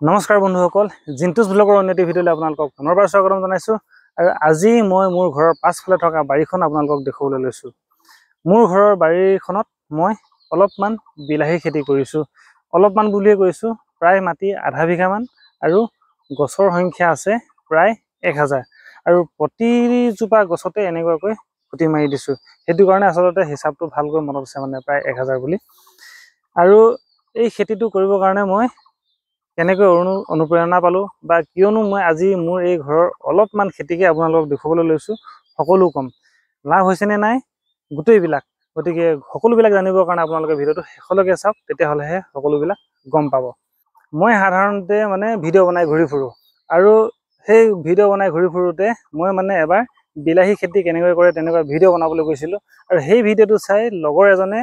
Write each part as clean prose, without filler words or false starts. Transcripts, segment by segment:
নমস্কাৰ বন্ধুসকল, জিন্তুছ ব্লগৰ অন্য এটি ভিডিঅ'লৈ আপোনালোকক পুনৰবাৰ স্বাগতম জনাইছোঁ। আৰু আজি মই মোৰ ঘৰৰ পাছফালে থকা বাৰীখন আপোনালোকক দেখুৱাবলৈ লৈছোঁ। মোৰ ঘৰৰ বাৰীখনত মই অলপমান বিলাহী খেতি কৰিছোঁ। অলপমান বুলিয়ে কৈছোঁ, প্ৰায় মাটি আধা বিঘামান আৰু গছৰ সংখ্যা আছে প্ৰায় 1000। আৰু প্ৰতিজোপা গছতে এনেকুৱাকৈ খুঁটি মাৰি দিছোঁ। সেইটো কাৰণে আচলতে হিচাপটো ভালকৈ মনত আছে, মানে প্ৰায় 1000 বুলি। আৰু এই খেতিটো কৰিবৰ কাৰণে মই কেনেকৈ অনুপ্ৰেৰণা পালোঁ বা কিয়নো মই আজি মোৰ এই ঘৰৰ অলপমান খেতিকে আপোনালোকক দেখুৱাবলৈ লৈছোঁ, সকলো কম। লাভ হৈছেনে নাই গোটেইবিলাক, গতিকে সকলোবিলাক জানিবৰ কাৰণে আপোনালোকে ভিডিঅ'টো শেষলৈকে চাওক, তেতিয়াহ'লেহে সকলোবিলাক গম পাব। মই সাধাৰণতে ভিডিঅ' বনাই ঘূৰি ফুৰোঁ, আৰু সেই ভিডিঅ' বনাই ঘূৰি ফুৰোঁতে মই এবাৰ বিলাহী খেতি কেনেকৈ কৰে তেনেকুৱা ভিডিঅ' বনাবলৈ গৈছিলোঁ। আৰু সেই ভিডিঅ'টো চাই লগৰ এজনে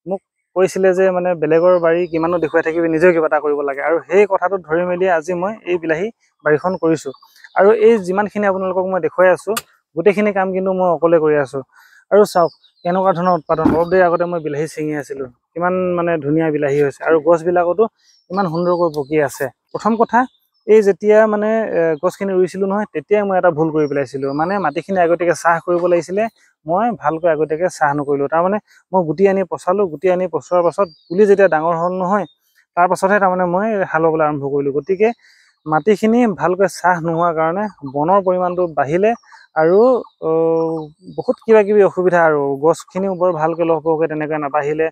মোক কৈছিলে যে বেলেগৰ বাৰী কিমানো দেখুৱাই থাকিবি, নিজেও কিবা এটা কৰিব লাগে। আৰু সেই কথাটো ধৰি মেলি আজি মই এই বিলাহী বাৰীখন কৰিছোঁ। আৰু এই যিমানখিনি আপোনালোকক মই দেখুৱাই আছোঁ, গোটেইখিনি কাম কিন্তু মই অকলে কৰি আছোঁ। আৰু চাওক কেনেকুৱা ধৰণৰ উৎপাদন। অলপ দেৰি আগতে মই বিলাহী ছিঙি আছিলোঁ, কিমান ধুনীয়া বিলাহী হৈছে, আৰু গছবিলাকতো ইমান সুন্দৰকৈ পকি আছে। প্ৰথম কথা, এই যেতিয়া গছখিনি ৰুইছিলোঁ নহয়, তেতিয়াই মই এটা ভুল কৰি পেলাইছিলোঁ। মাটিখিনি আগতীয়াকৈ চাহ কৰিব লাগিছিলে, মই ভালকৈ আগতীয়াকৈ চাহ নকৰিলোঁ। তাৰমানে মই গুটি আনি পচালোঁ, গুটি আনি পচোৱাৰ পাছত পুলি যেতিয়া ডাঙৰ হ'ল নহয়, তাৰ পাছতহে মই হাল বাবলৈ আৰম্ভ কৰিলোঁ। গতিকে মাটিখিনি ভালকৈ চাহ নোহোৱাৰ কাৰণে বনৰ পৰিমাণটো বাঢ়িলে, আৰু বহুত কিবা কিবি অসুবিধা, আৰু গছখিনিও বৰ ভালকৈ লহপহকৈ তেনেকৈ নাবাঢ়িলে,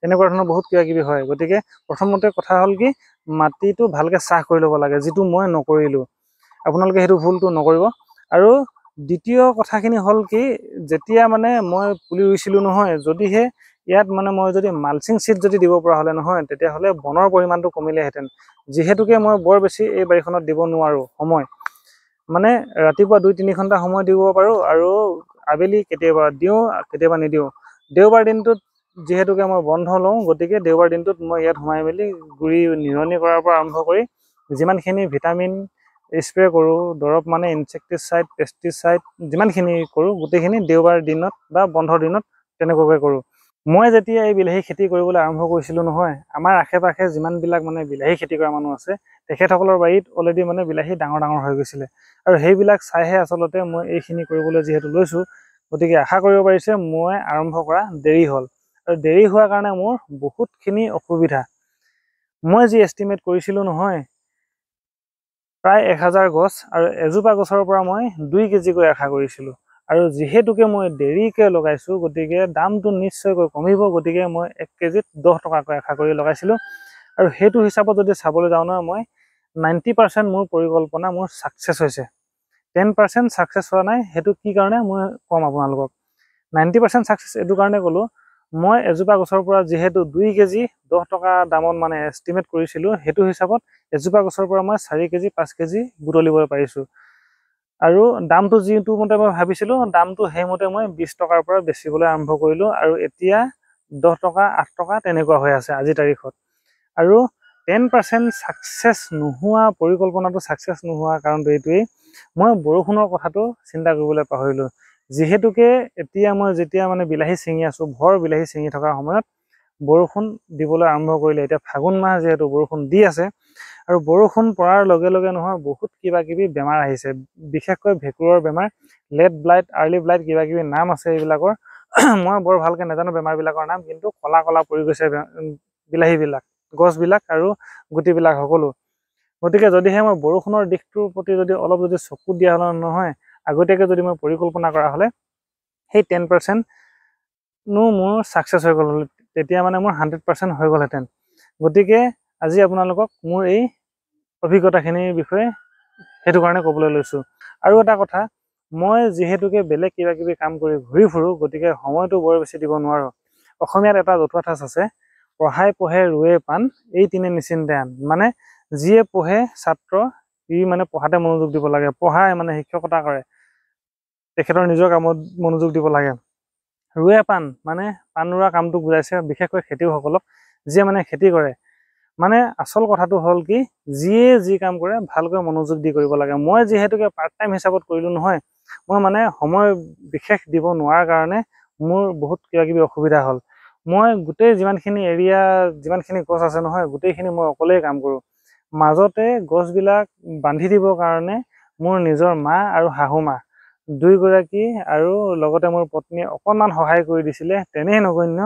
তেনেকুৱা ধৰণৰ বহুত কিবা কিবি হয়। গতিকে প্ৰথমতে কথা হ'ল কি, মাটিটো ভালকৈ চাহ কৰি ল'ব লাগে, যিটো মই নকৰিলোঁ। আপোনালোকে সেইটো ভুলটো নকৰিব। আৰু দ্বিতীয় কথাখিনি হ'ল কি, যেতিয়া মই পুলি ৰুইছিলোঁ নহয়, যদিহে ইয়াত মই যদি মালচিং চিট যদি দিব পৰা হ'লে নহয়, তেতিয়াহ'লে বনৰ পৰিমাণটো কমিলেহেঁতেন। যিহেতুকে মই বৰ বেছি এই বাৰীখনত দিব নোৱাৰোঁ সময়, ৰাতিপুৱা 2-3 ঘণ্টা সময় দিব পাৰোঁ, আৰু আবেলি কেতিয়াবা দিওঁ, কেতিয়াবা নিদিওঁ। দেওবাৰ দিনটোত যিহেতুকে মই বন্ধ লওঁ, গতিকে দেওবাৰ দিনটোত মই ইয়াত সোমাই মেলি গুৰি নিৰণি কৰাৰ পৰা আৰম্ভ কৰি যিমানখিনি ভিটামিন স্প্ৰে কৰোঁ, দৰৱ ইনচেক্টিচাইড, পেষ্টিচাইড যিমানখিনি কৰোঁ, গোটেইখিনি দেওবাৰ দিনত বা বন্ধৰ দিনত তেনেকুৱাকৈ কৰোঁ। মই যেতিয়া এই বিলাহী খেতি কৰিবলৈ আৰম্ভ কৰিছিলোঁ নহয়, আমাৰ আশে পাশে যিমানবিলাক বিলাহী খেতি কৰা মানুহ আছে, তেখেতসকলৰ বাৰীত অলৰেডি বিলাহী ডাঙৰ ডাঙৰ হৈ গৈছিলে। আৰু সেইবিলাক চাইহে আচলতে মই এইখিনি কৰিবলৈ যিহেতু লৈছোঁ, গতিকে আশা কৰিব পাৰিছে মই আৰম্ভ কৰা দেৰি হ'ল। আৰু দেৰি হোৱাৰ কাৰণে মোৰ বহুতখিনি অসুবিধা। মই যি এষ্টিমেট কৰিছিলোঁ নহয়, প্ৰায় 1000 গছ, আৰু এজোপা গছৰ পৰা মই 2 কেজিকৈ আশা কৰিছিলোঁ। আৰু যিহেতুকে মই দেৰিকৈ লগাইছোঁ, গতিকে দামটো নিশ্চয়কৈ কমিব। গতিকে মই 1 কেজিত 10 টকাকৈ আশা কৰি লগাইছিলোঁ। আৰু সেইটো হিচাপত যদি চাবলৈ যাওঁ নহয়, মই 90% মোৰ পৰিকল্পনা মোৰ ছাকচেছ হৈছে। 10% ছাকচেছ হোৱা নাই। সেইটো কি কাৰণে মই ক'ম আপোনালোকক। 90% ছাকচেছ এইটো কাৰণে ক'লোঁ, মই এজোপা গছৰ পৰা যিহেতু 2 কেজি 10 টকা দামত এষ্টিমেট কৰিছিলোঁ, সেইটো হিচাপত এজোপা গছৰ পৰা মই 4 কেজি 5 কেজি বুটলিবলৈ পাৰিছোঁ। আৰু দামটো যিটো মতে মই ভাবিছিলোঁ, দামটো সেইমতে মই 20 টকাৰ পৰা বেচিবলৈ আৰম্ভ কৰিলোঁ। আৰু এতিয়া 10 টকা 8 টকা তেনেকুৱা হৈ আছে আজিৰ তাৰিখত। আৰু 10% ছাকচেছ নোহোৱা, পৰিকল্পনাটো ছাকচেছ নোহোৱা কাৰণটো এইটোৱেই, মই বৰষুণৰ কথাটো চিন্তা কৰিবলৈ পাহৰিলোঁ। যিহেতুকে এতিয়া মই যেতিয়া বিলাহী ছিঙি আছোঁ, ভৰ বিলাহী ছিঙি থকাৰ সময়ত বৰষুণ দিবলৈ আৰম্ভ কৰিলে। এতিয়া ফাগুন মাহ যিহেতু বৰষুণ দি আছে, আৰু বৰষুণ পৰাৰ লগে লগে নহয় বহুত কিবা কিবি বেমাৰ আহিছে, বিশেষকৈ ভেঁকুৰৰ বেমাৰ, লেট ব্লাইট, আৰ্লি ব্লাইট, কিবা কিবি নাম আছে এইবিলাকৰ। মই বৰ ভালকৈ নাজানো বেমাৰবিলাকৰ নাম, কিন্তু কলা কলা পৰি গৈছে বিলাহীবিলাক, গছবিলাক আৰু গুটিবিলাক সকলো। গতিকে যদিহে মই বৰষুণৰ দিশটোৰ প্ৰতি অলপ চকু দিয়া হ'লে নহয়, আগতীয়াকৈ যদি মই পৰিকল্পনা কৰা হ'লে, সেই 10% মোৰ ছাকচেছ হৈ গ'ল, তেতিয়া মোৰ 100% হৈ গ'লহেঁতেন। গতিকে আজি আপোনালোকক মোৰ এই অভিজ্ঞতাখিনিৰ বিষয়ে সেইটো কাৰণে ক'বলৈ লৈছোঁ। আৰু এটা কথা, মই যিহেতুকে বেলেগ কিবা কিবি কাম কৰি ঘূৰি ফুৰোঁ, গতিকে সময়টো বৰ বেছি দিব নোৱাৰোঁ। অসমীয়াত এটা জতুৱা ঠাঁচ আছে, পঢ়াই পঢ়ে ৰুৱে পাণ, এই তিনে নিশ্চিন্তে আন। যিয়ে পঢ়ে ছাত্ৰ, ই পঢ়াতে মনোযোগ দিব লাগে, পঢ়াই শিক্ষকতা কৰে, তেখেতৰ নিজৰ কামত মনোযোগ দিব লাগে। ৰুৱে পাণ পাণ ৰোৱা কামটো বুজাইছে, বিশেষকৈ খেতিয়কসকলক, যিয়ে খেতি কৰে। আচল কথাটো হ'ল কি, যিয়ে যি কাম কৰে ভালকৈ মনোযোগ দি কৰিব লাগে। মই যিহেতুকে পাৰ্ট টাইম হিচাপত কৰিলোঁ নহয়, মই সময় বিশেষ দিব নোৱাৰাৰ কাৰণে মোৰ বহুত কিবা কিবি অসুবিধা হ'ল। মই গোটেই যিমানখিনি এৰিয়া, যিমানখিনি গছ আছে নহয়, গোটেইখিনি মই অকলেই কাম কৰোঁ। মাজতে গছবিলাক বান্ধি দিবৰ কাৰণে মোৰ নিজৰ মা আৰু শাহু মা দুয়োগৰাকী আৰু লগতে মোৰ পত্নীয়ে অকণমান সহায় কৰি দিছিলে, তেনেই নগণ্য।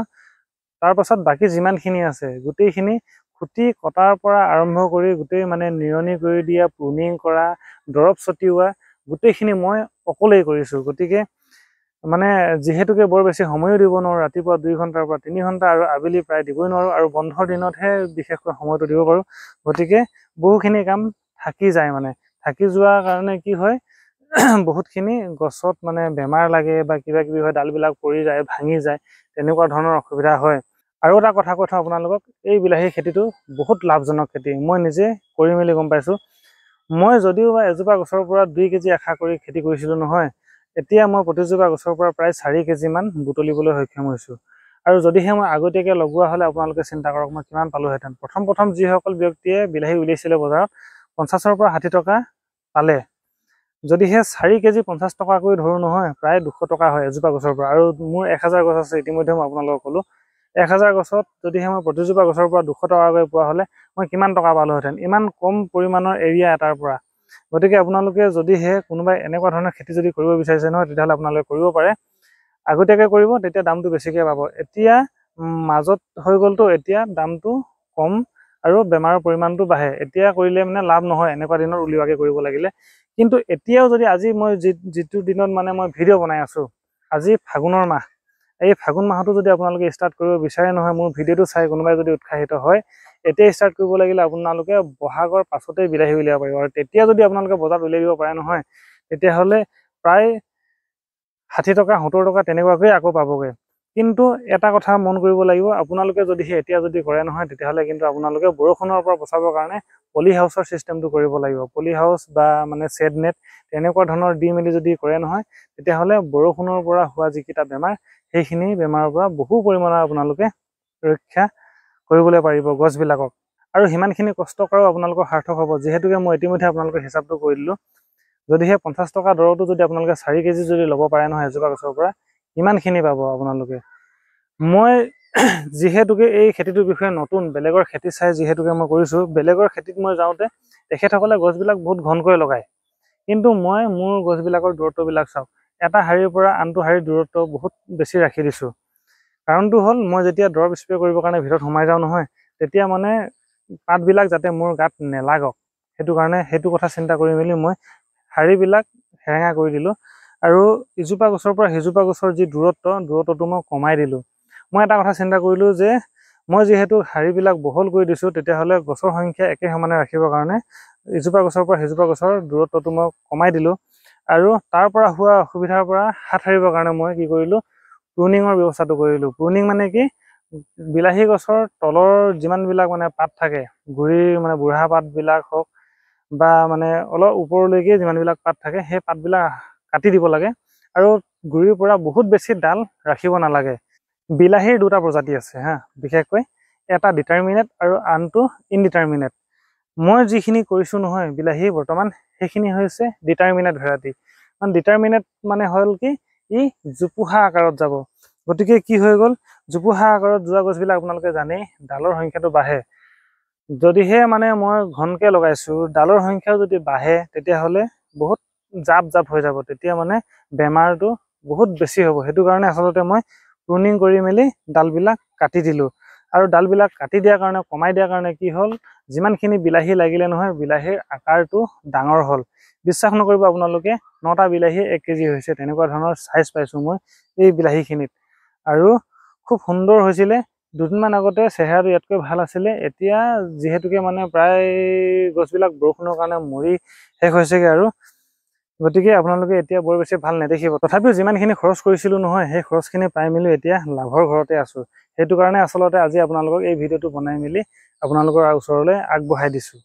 তাৰ পাছত বাকী যিমানখিনি আছে গোটেইখিনি খুঁটি কটাৰ পৰা আৰম্ভ কৰি গোটেই মানে নিৰণি কৰি দিয়া, প্ৰুনিং কৰা, দৰৱ ছটিওৱা গোটেইখিনি মই অকলেই কৰিছোঁ। গতিকে মানে যিহেতুকে বৰ বেছি সময়ো দিব নোৱাৰোঁ, ৰাতিপুৱা 2 ঘণ্টাৰ পৰা 3 ঘণ্টা আৰু আবেলি প্ৰায় দিবই নোৱাৰোঁ, আৰু বন্ধৰ দিনতহে বিশেষকৈ সময়টো দিব পাৰোঁ। গতিকে বহুখিনি কাম থাকি যায়, মানে থাকি যোৱাৰ কাৰণে কি হয় বহুতখিনি গছত মানে বেমাৰ লাগে বা কিবা কিবি হয়, ডালবিলাক পৰি যায়, ভাঙি যায়, তেনেকুৱা ধৰণৰ অসুবিধা হয়। আৰু এটা কথা কৈ থওঁ আপোনালোকক, এই বিলাহী খেতিটো বহুত লাভজনক খেতি। মই নিজে কৰি মেলি গম পাইছোঁ। মই যদিও বা এজোপা গছৰ পৰা 2 কেজি আশা কৰি খেতি কৰিছিলোঁ নহয়, এতিয়া মই প্ৰতিজোপা গছৰ পৰা প্ৰায় 4 কেজিমান বুটলিবলৈ সক্ষম হৈছোঁ। আৰু যদিহে মই আগতীয়াকৈ লগোৱা হ'লে আপোনালোকে চিন্তা কৰক মই কিমান পালোহেঁতেন। প্ৰথম যিসকল ব্যক্তিয়ে বিলাহী উলিয়াইছিলে বজাৰত 50ৰ পৰা 60 টকা পালে। যদিহে 4 কেজি 50 টকাকৈ ধৰোঁ নহয়, প্ৰায় 200 টকা হয় এজোপা গছৰ পৰা। আৰু মোৰ 1000 গছ আছে, ইতিমধ্যে মই আপোনালোকক ক'লোঁ। 1000 গছত যদিহে মই প্ৰতিজোপা গছৰ পৰা 200 টকাকৈ পোৱা হ'লে মই কিমান টকা পালোহেঁতেন, ইমান কম পৰিমাণৰ এৰিয়া এটাৰ পৰা। গতিকে আপোনালোকে যদিহে কোনোবাই এনেকুৱা ধৰণৰ খেতি যদি কৰিব বিচাৰিছে নহয়, তেতিয়াহ'লে আপোনালোকে কৰিব পাৰে। আগতীয়াকৈ কৰিব, তেতিয়া দামটো বেছিকৈ পাব। এতিয়া মাজত হৈ গ'লতো, এতিয়া দামটো কম আৰু বেমাৰৰ পৰিমাণটো বাঢ়ে। এতিয়া কৰিলে মানে লাভ নহয়, এনেকুৱা দিনত উলিওৱাকৈ কৰিব লাগিলে। কিন্তু এতিয়াও যদি আজি মই যিটো দিনত মানে মই ভিডিঅ' বনাই আছোঁ, আজি ফাগুনৰ মাহ, এই ফাগুন মাহতো যদি আপোনালোকে ষ্টাৰ্ট কৰিব বিচাৰে নহয়, মোৰ ভিডিঅ'টো চাই কোনোবাই যদি উৎসাহিত হয়, এতিয়া ষ্টাৰ্ট কৰিব লাগিলে আপোনালোকে বহাগৰ পাছতেই বিলাহী উলিয়াব পাৰিব। আৰু তেতিয়া যদি আপোনালোকে বজাৰত উলিয়াই দিব পাৰে নহয়, তেতিয়াহ'লে প্ৰায় 60 টকা 70 টকা তেনেকুৱাকৈ আকৌ পাবগৈ। কিন্তু এটা কথা মন কৰিব লাগিব, আপোনালোকে যদিহে এতিয়া যদি কৰে নহয়, তেতিয়াহ'লে কিন্তু আপোনালোকে বৰষুণৰ পৰা বচাবৰ কাৰণে পলি হাউচৰ চিষ্টেমটো কৰিব লাগিব। পলি হাউচ বা মানে শ্বেড নেট তেনেকুৱা ধৰণৰ দি মেলি যদি কৰে নহয়, তেতিয়াহ'লে বৰষুণৰ পৰা হোৱা যিকেইটা বেমাৰ, সেইখিনি বেমাৰৰ পৰা বহু পৰিমাণৰ আপোনালোকে ৰক্ষা কৰিবলৈ পাৰিব গছবিলাকক। আৰু সিমানখিনি কষ্ট কৰাও আপোনালোকৰ সাৰ্থক হ'ব, যিহেতুকে মই ইতিমধ্যে আপোনালোকে হিচাপটো কৰি দিলোঁ। যদিহে 50 টকা দৰতো যদি আপোনালোকে 4 কেজি যদি ল'ব পাৰে নহয় এজোপা গছৰ পৰা, কিমানখিনি পাব আপোনালোকে। মই যিহেতুকে এই খেতিটোৰ বিষয়ে নতুন, বেলেগৰ খেতি চাই যিহেতুকে মই কৰিছোঁ, বেলেগৰ খেতিত মই যাওঁতে তেখেতসকলে গছবিলাক বহুত ঘনকৈ লগায়, কিন্তু মই মোৰ গছবিলাকৰ দূৰত্ববিলাক চাওঁ, এটা শাৰীৰ পৰা আনটো শাৰীৰ দূৰত্ব বহুত বেছি ৰাখি দিছোঁ। কাৰণটো হ'ল, মই যেতিয়া দৰৱ স্প্ৰে কৰিবৰ কাৰণে ভিতৰত সোমাই যাওঁ নহয়, তেতিয়া মানে পাতবিলাক যাতে মোৰ গাত নেলাগক, সেইটো কাৰণে সেইটো কথা চিন্তা কৰি মেলি মই শাৰীবিলাক সেৰেঙা কৰি দিলোঁ। আৰু ইজোপা গছৰ পৰা সিজোপা গছৰ যি দূৰত্বটো মই কমাই দিলোঁ। মই এটা কথা চিন্তা কৰিলোঁ যে মই যিহেতু শাৰীবিলাক বহল কৰি দিছোঁ, তেতিয়াহ'লে গছৰ সংখ্যা একে সমানে ৰাখিবৰ কাৰণে ইজোপা গছৰ পৰা সিজোপা গছৰ দূৰত্বটো মই কমাই দিলোঁ। আৰু তাৰ পৰা হোৱা অসুবিধাৰ পৰা হাত সাৰিবৰ কাৰণে মই কি কৰিলোঁ, প্ৰুনিঙৰ ব্যৱস্থাটো কৰিলোঁ। প্ৰুনিং মানে কি, বিলাহী গছৰ তলৰ যিমানবিলাক মানে পাত থাকে, গুৰিৰ মানে বুঢ়া পাতবিলাক হওক বা মানে অলপ ওপৰলৈকে যিমানবিলাক পাত থাকে, সেই পাতবিলাক কাটি দিব লাগে। আৰু গুৰিৰ পৰা বহুত বেছি ডাল ৰাখিব নালাগে। বিলাহীৰ 2টা প্ৰজাতি আছে হা, বিশেষকৈ এটা ডিটাৰমিনেট আৰু আনটো ইনডিটাৰমিনেট। মই যিখিনি কৰিছোঁ নহয় বিলাহী বৰ্তমান, সেইখিনি হৈছে ডিটাৰমিনেট ভেৰাইটি। মানে ডিটাৰমিনেট মানে হ'ল কি, ই জোপোহা আকাৰত যাব। গতিকে কি হৈ গ'ল, জোপোহা আকাৰত যোৱা গছবিলাক আপোনালোকে জানেই ডালৰ সংখ্যাটো বাঢ়ে। যদিহে মানে মই ঘনকৈ লগাইছোঁ, ডালৰ সংখ্যাও যদি বাঢ়ে, তেতিয়াহ'লে বহুত জাপ হৈ যাব, তেতিয়া মানে বেমাৰটো বহুত বেছি হ'ব। সেইটো কাৰণে আচলতে মই প্ৰুনিং কৰি মেলি ডালবিলাক কাটি দিলোঁ। আৰু ডালবিলাক কাটি দিয়াৰ কাৰণে, কমাই দিয়াৰ কাৰণে কি হ'ল, যিমানখিনি বিলাহী লাগিলে নহয়, বিলাহীৰ আকাৰটো ডাঙৰ হ'ল। বিশ্বাস নকৰিব আপোনালোকে, 9টা বিলাহী 1 কেজি হৈছে, তেনেকুৱা ধৰণৰ চাইজ পাইছোঁ মই এই বিলাহীখিনিত। আৰু খুব সুন্দৰ হৈছিলে। দুদিনমান আগতে চেহেৰাটো ইয়াতকৈ ভাল আছিলে, এতিয়া যিহেতুকে মানে প্ৰায় গছবিলাক বৰষুণৰ কাৰণে মৰি শেষ হৈছেগৈ। আৰু গতিকে আপোনালোকে এতিয়া বৰ বেছি ভাল নেদেখিব। তথাপিও যিমানখিনি খৰচ কৰিছিলোঁ নহয়, সেই খৰচখিনি পাই মেলি এতিয়া লাভৰ ঘৰতে আছোঁ। সেইটো কাৰণে আচলতে আজি আপোনালোকক এই ভিডিঅ'টো বনাই মেলি আপোনালোকৰ ওচৰলৈ আগবঢ়াই দিছোঁ।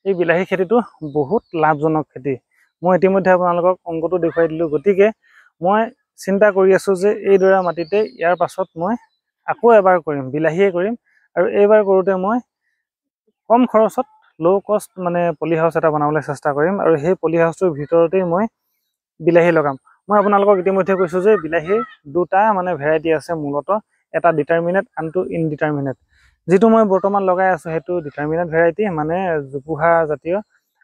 এই বিলাহী খেতিটো বহুত লাভজনক খেতি। মই ইতিমধ্যে আপোনালোকক অংকটো দেখুৱাই দিলোঁ। গতিকে মই চিন্তা কৰি আছোঁ যে এইডৰা মাটিতে ইয়াৰ পাছত মই আকৌ এবাৰ কৰিম, বিলাহীয়ে কৰিম। আৰু এইবাৰ কৰোঁতে মই কম খৰচত ল' কষ্ট মানে পলি হাউচ এটা বনাবলৈ চেষ্টা কৰিম। আৰু সেই পলি হাউচটোৰ ভিতৰতেই মই বিলাহী লগাম। মই আপোনালোকক ইতিমধ্যে কৈছোঁ যে বিলাহীৰ 2টা মানে ভেৰাইটি আছে মূলতঃ, এটা ডিটাৰমিনেট আনটো ইনডিটাৰমিনেট। যিটো মই বৰ্তমান লগাই আছোঁ সেইটো ডিটাৰমিনেট ভেৰাইটি মানে জোপোহা জাতীয়,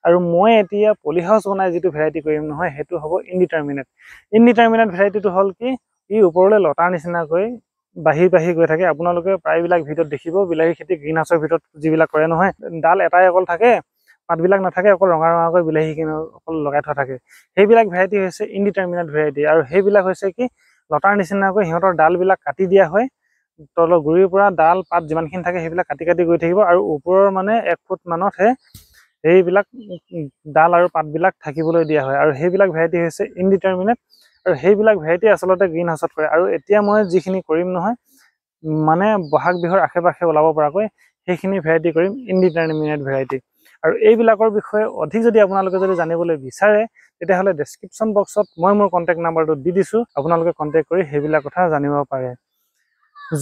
আৰু মই এতিয়া পলি হাউচ বনাই যিটো ভেৰাইটি কৰিম নহয় সেইটো হ'ব ইনডিটাৰমিনেট। ইনডিটাৰমিনেট ভেৰাইটিটো হ'ল কি, ই ওপৰলৈ লতাৰ নিচিনাকৈ বাঢ়ি বাঢ়ি গৈ থাকে। আপোনালোকে প্ৰায়বিলাক ভিডিঅ'ত দেখিব, বিলাহী খেতি গ্ৰীণ হাউচৰ ভিতৰত যিবিলাক কৰে নহয়, ডাল এটাই অকল থাকে, পাতবিলাক নাথাকে, অকল ৰঙা ৰঙাকৈ বিলাহীখিনি অকল লগাই থোৱা থাকে। সেইবিলাক ভেৰাইটি হৈছে ইনডিটাৰমিনেট ভেৰাইটি। আৰু সেইবিলাক হৈছে কি, লতাৰ নিচিনাকৈ সিহঁতৰ ডালবিলাক কাটি দিয়া হয়, তলৰ গুৰিৰ পৰা ডাল পাত যিমানখিনি থাকে সেইবিলাক কাটি কাটি গৈ থাকিব, আৰু ওপৰৰ মানে 1 ফুট মানতহে সেইবিলাক ডাল আৰু পাতবিলাক থাকিবলৈ দিয়া হয়। আৰু সেইবিলাক ভেৰাইটি হৈছে ইনডিটাৰমিনেট, আৰু সেইবিলাক ভেৰাইটি আচলতে গ্ৰীণ হাউচত কৰে। আৰু এতিয়া মই যিখিনি কৰিম নহয়, মানে বহাগ বিহুৰ আশে পাশে ওলাব পৰাকৈ সেইখিনি ভেৰাইটি কৰিম ইনডিটাৰমিনেট ভেৰাইটি। আৰু এইবিলাকৰ বিষয়ে অধিক যদি আপোনালোকে যদি জানিবলৈ বিচাৰে, তেতিয়াহ'লে ডেছক্ৰিপশ্যন বক্সত মই মোৰ কণ্টেক্ট নাম্বাৰটো দি দিছোঁ, আপোনালোকে কণ্টেক্ট কৰি সেইবিলাক কথা জানিব পাৰে।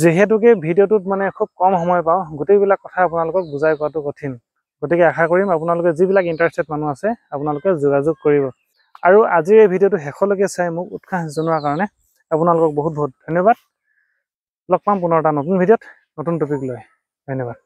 যিহেতুকে ভিডিঅ'টোত মানে খুব কম সময় পাওঁ, গোটেইবিলাক কথা আপোনালোকক বুজাই কোৱাটো কঠিন, গতিকে আশা কৰিম আপোনালোকে যিবিলাক ইণ্টাৰেষ্টেড মানুহ আছে আপোনালোকে যোগাযোগ কৰিব। আৰু আজিৰ এই ভিডিঅ'টো শেষলৈকে চাই মোক উৎসাহ জনোৱাৰ কাৰণে আপোনালোকক বহুত বহুত ধন্যবাদ। লগ পাম পুনৰ এটা নতুন ভিডিঅ'ত নতুন টপিক লৈ। ধন্যবাদ।